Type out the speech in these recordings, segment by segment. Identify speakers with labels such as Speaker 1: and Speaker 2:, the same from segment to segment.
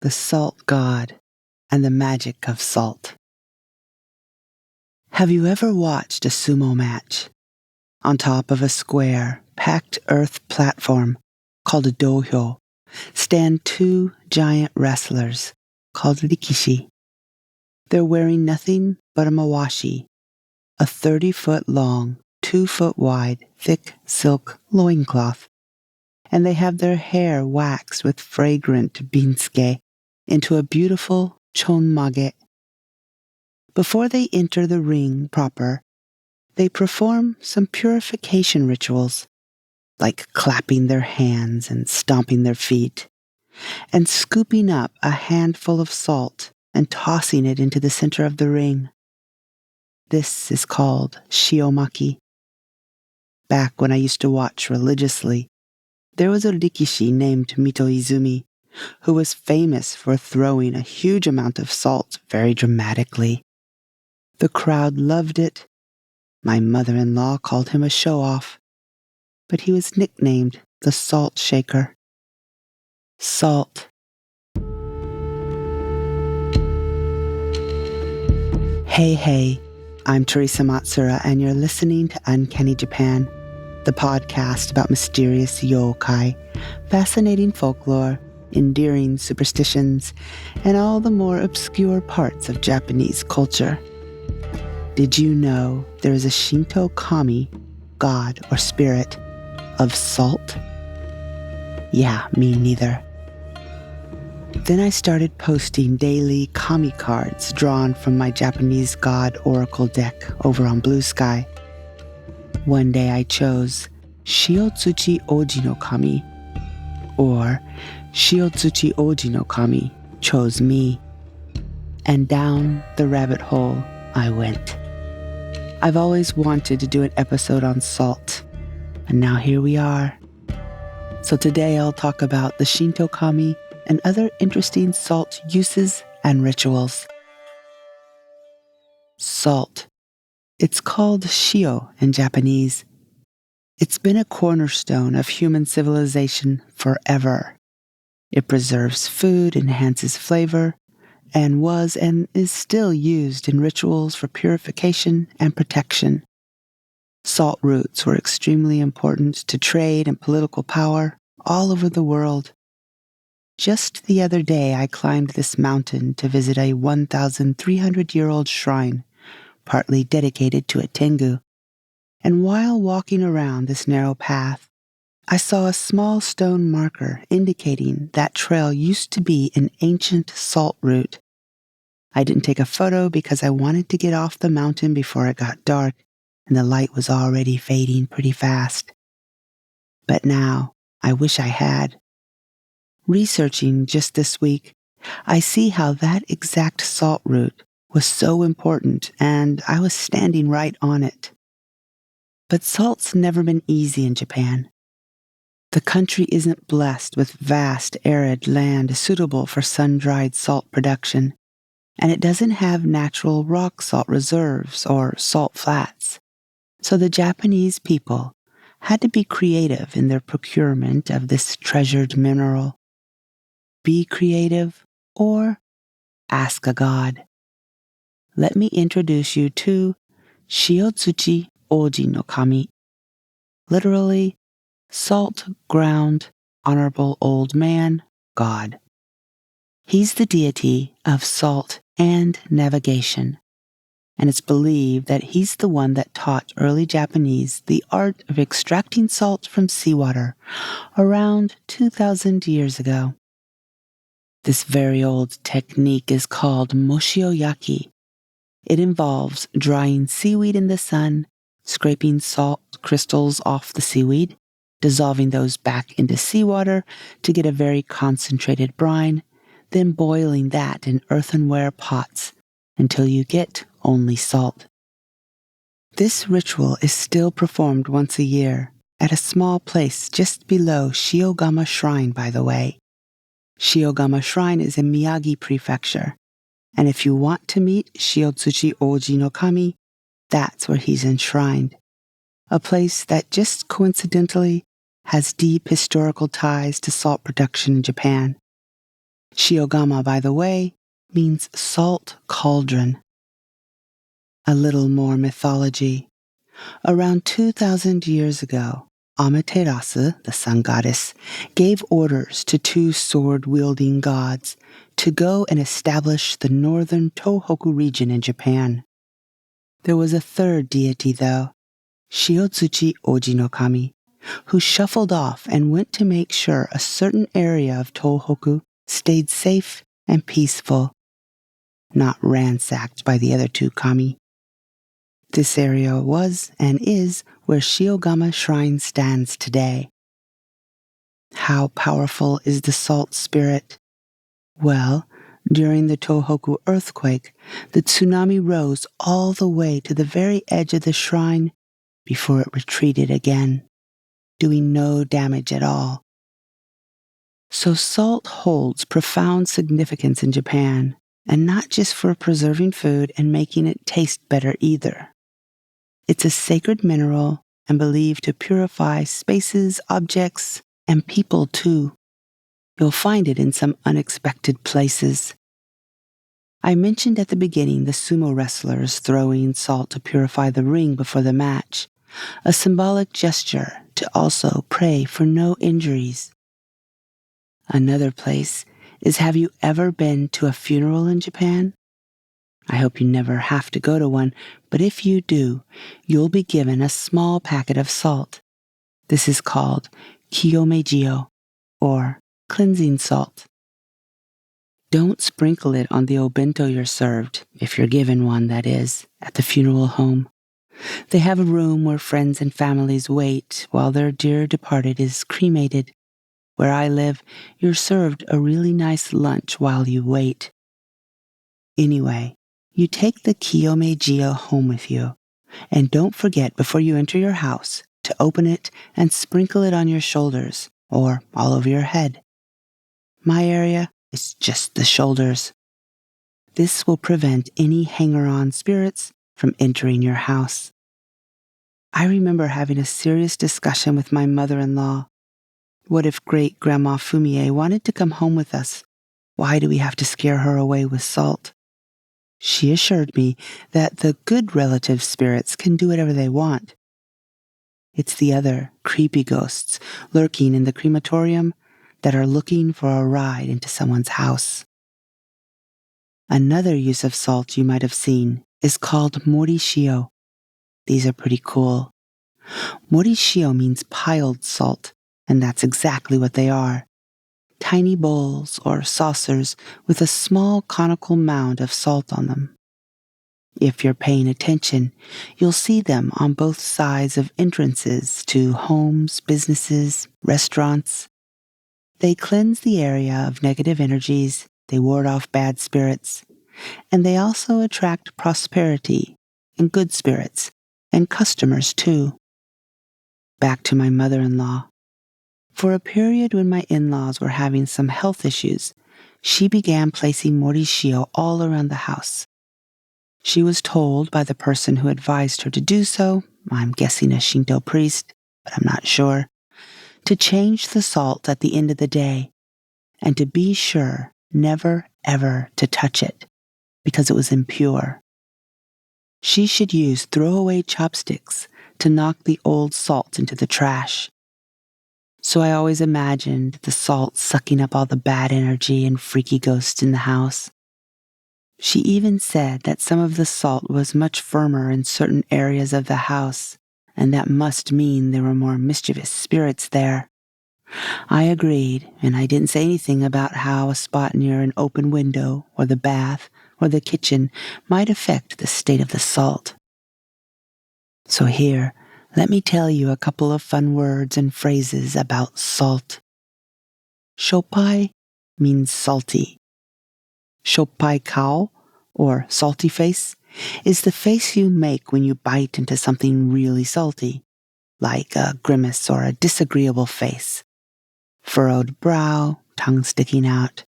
Speaker 1: the salt god and the magic of salt. Have you ever watched a sumo match? On top of a square, packed earth platform called a dohyo stand two giant wrestlers called rikishi. They're wearing nothing but a mawashi, a 30-foot long, 2-foot wide, thick silk loincloth, and they have their hair waxed with fragrant binsuke into a beautiful chonmage. Before they enter the ring proper, they perform some purification rituals, like clapping their hands and stomping their feet, and scooping up a handful of salt and tossing it into the center of the ring. This is called shiomaki. Back when I used to watch religiously, there was a rikishi named Mitoizumi who was famous for throwing a huge amount of salt very dramatically. The crowd loved it. My mother-in-law called him a show-off, but he was nicknamed the Salt Shaker. Salt. Hey, I'm Teresa Matsura, and you're listening to Uncanny Japan, the podcast about mysterious yokai, fascinating folklore, endearing superstitions, and all the more obscure parts of Japanese culture. Did you know there is a Shinto kami, god or spirit, of salt? Yeah, me neither. Then I started posting daily kami cards drawn from my Japanese god oracle deck over on Blue Sky. One day I chose Shiotsuchi-oji-no-kami, or Shiotsuchi-oji-no-kami chose me. And down the rabbit hole I went. I've always wanted to do an episode on salt, and now here we are. So today I'll talk about the Shinto kami and other interesting salt uses and rituals. Salt. It's called shio in Japanese. It's been a cornerstone of human civilization forever. It preserves food, enhances flavor, and was and is still used in rituals for purification and protection. Salt roots were extremely important to trade and political power all over the world. Just the other day, I climbed this mountain to visit a 1,300-year-old shrine, partly dedicated to a tengu. And while walking around this narrow path, I saw a small stone marker indicating that trail used to be an ancient salt route. I didn't take a photo because I wanted to get off the mountain before it got dark and the light was already fading pretty fast. But now, I wish I had. Researching just this week, I see how that exact salt route was so important, and I was standing right on it. But salt's never been easy in Japan. The country isn't blessed with vast, arid land suitable for sun-dried salt production, and it doesn't have natural rock salt reserves or salt flats. So the Japanese people had to be creative in their procurement of this treasured mineral. Be creative or ask a god. Let me introduce you to Shiotsuchi-oji-no-kami, literally, salt ground, honorable old man, god. He's the deity of salt and navigation, and it's believed that he's the one that taught early Japanese the art of extracting salt from seawater around 2,000 years ago. This very old technique is called moshioyaki. It involves drying seaweed in the sun, scraping salt crystals off the seaweed, dissolving those back into seawater to get a very concentrated brine, then boiling that in earthenware pots until you get only salt. This ritual is still performed once a year at a small place just below Shiogama Shrine, by the way. Shiogama Shrine is in Miyagi Prefecture, and if you want to meet Shiotsuchi-oji-no-kami, that's where he's enshrined, a place that just coincidentally has deep historical ties to salt production in Japan. Shiogama, by the way, means salt cauldron. A little more mythology. Around 2,000 years ago, Amaterasu, the sun goddess, gave orders to two sword-wielding gods to go and establish the northern Tōhoku region in Japan. There was a third deity, though, Shiotsuchi-oji-no-kami, who shuffled off and went to make sure a certain area of Tōhoku stayed safe and peaceful, not ransacked by the other two kami. This area was and is where Shiogama Shrine stands today. How powerful is the salt spirit? Well, during the Tōhoku earthquake, the tsunami rose all the way to the very edge of the shrine before it retreated again, doing no damage at all. So salt holds profound significance in Japan, and not just for preserving food and making it taste better either. It's a sacred mineral and believed to purify spaces, objects, and people too. You'll find it in some unexpected places. I mentioned at the beginning the sumo wrestlers throwing salt to purify the ring before the match, a symbolic gesture to also pray for no injuries. Another place is, have you ever been to a funeral in Japan? I hope you never have to go to one, but if you do, you'll be given a small packet of salt. This is called kiyomejio, or cleansing salt. Don't sprinkle it on the obento you're served, if you're given one, that is, at the funeral home. They have a room where friends and families wait while their dear departed is cremated. Where I live, you're served a really nice lunch while you wait. Anyway, you take the kiyomejio home with you, and don't forget before you enter your house to open it and sprinkle it on your shoulders or all over your head. My area is just the shoulders. This will prevent any hanger-on spirits from entering your house. I remember having a serious discussion with my mother-in-law. What if great-grandma Fumie wanted to come home with us? Why do we have to scare her away with salt? She assured me that the good relative spirits can do whatever they want. It's the other creepy ghosts lurking in the crematorium that are looking for a ride into someone's house. Another use of salt you might have seen is called morishio. These are pretty cool. Morishio means piled salt, and that's exactly what they are. Tiny bowls or saucers with a small conical mound of salt on them. If you're paying attention, you'll see them on both sides of entrances to homes, businesses, restaurants. They cleanse the area of negative energies, they ward off bad spirits, and they also attract prosperity and good spirits, and customers too. Back to my mother-in-law. For a period when my in-laws were having some health issues, she began placing morishio all around the house. She was told by the person who advised her to do so, I'm guessing a Shinto priest, but I'm not sure, to change the salt at the end of the day, and to be sure never ever to touch it, because it was impure. She should use throwaway chopsticks to knock the old salt into the trash. So I always imagined the salt sucking up all the bad energy and freaky ghosts in the house. She even said that some of the salt was much firmer in certain areas of the house, and that must mean there were more mischievous spirits there. I agreed, and I didn't say anything about how a spot near an open window, or the bath, or the kitchen might affect the state of the salt. So here, let me tell you a couple of fun words and phrases about salt. Shoppai means salty. Shoppai kao, or salty face, is the face you make when you bite into something really salty, like a grimace or a disagreeable face. Furrowed brow, tongue sticking out.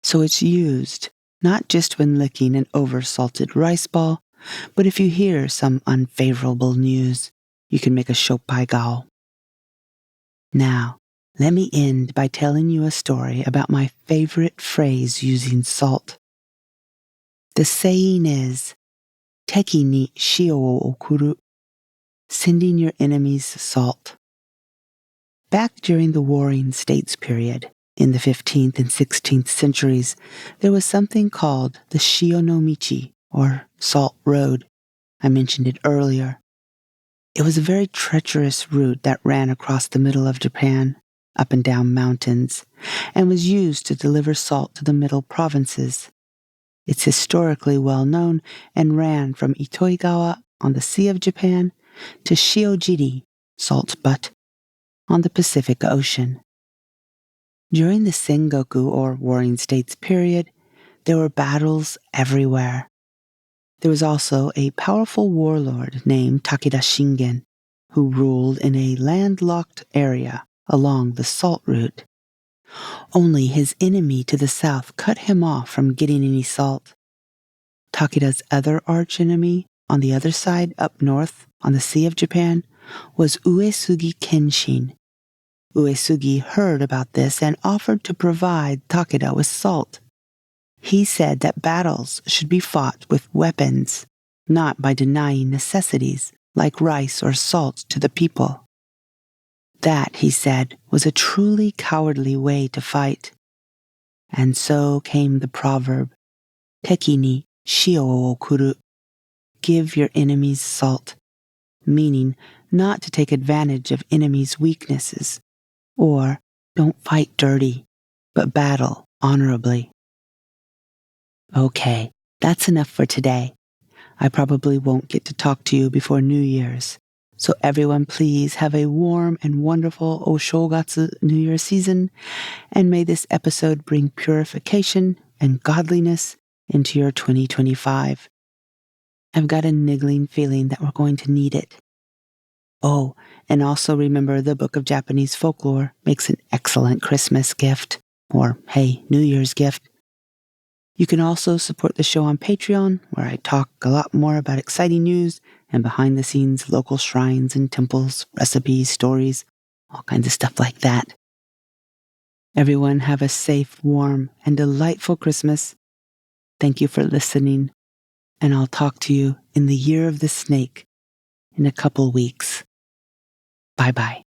Speaker 1: So it's used not just when licking an over-salted rice ball, but if you hear some unfavorable news, you can make a shoppai gao. Now, Let me end by telling you a story about my favorite phrase using salt. The saying is, Teki ni shio wo okuru, sending your enemies salt. Back during the Warring States period, in the 15th and 16th centuries, there was something called the Shio-no-michi, or Salt Road. I mentioned it earlier. It was a very treacherous route that ran across the middle of Japan, up and down mountains, and was used to deliver salt to the middle provinces. It's historically well known and ran from Itoigawa on the Sea of Japan to Shiojiri, Salt Butte, on the Pacific Ocean. During the Sengoku or Warring States period, there were battles everywhere. There was also a powerful warlord named Takeda Shingen, who ruled in a landlocked area along the salt route. Only his enemy to the south cut him off from getting any salt. Takeda's other archenemy on the other side up north on the Sea of Japan was Uesugi Kenshin. Uesugi heard about this and offered to provide Takeda with salt. He said that battles should be fought with weapons, not by denying necessities like rice or salt to the people. That, he said, was a truly cowardly way to fight. And so came the proverb, Teki ni shio wo okuru, give your enemies salt, meaning not to take advantage of enemies' weaknesses, or don't fight dirty, but battle honorably. Okay, that's enough for today. I probably won't get to talk to you before New Year's. So everyone please have a warm and wonderful Oshogatsu New Year season, and may this episode bring purification and godliness into your 2025. I've got a niggling feeling that we're going to need it. Oh, and also remember the Book of Japanese Folklore makes an excellent Christmas gift, or hey, New Year's gift. You can also support the show on Patreon, where I talk a lot more about exciting news and behind-the-scenes local shrines and temples, recipes, stories, all kinds of stuff like that. Everyone have a safe, warm, and delightful Christmas. Thank you for listening, and I'll talk to you in the Year of the Snake in a couple weeks. Bye-bye.